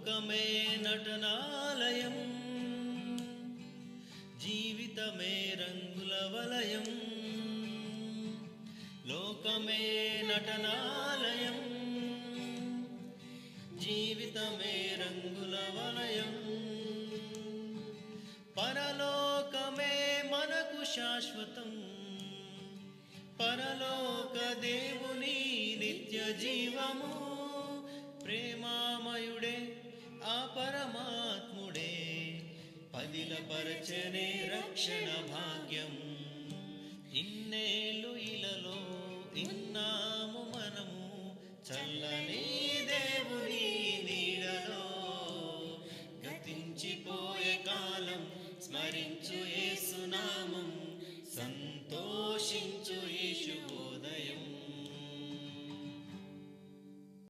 లోకమే నటనాలయం, జీవితమే రంగుల వలయం. లోకమే నటనాలయం, జీవితమే రంగుల వలయం. పరలోకమే మనకు శాశ్వతం, పరలోక దేవుని నిత్య జీవము. ప్రేమామయుడే ఆ పరమాత్ముడే, పదిలపరచనే రక్షణ భాగ్యం. ఇన్నేళ్ళు ఇలలో ఇన్నాము మనము, చల్లని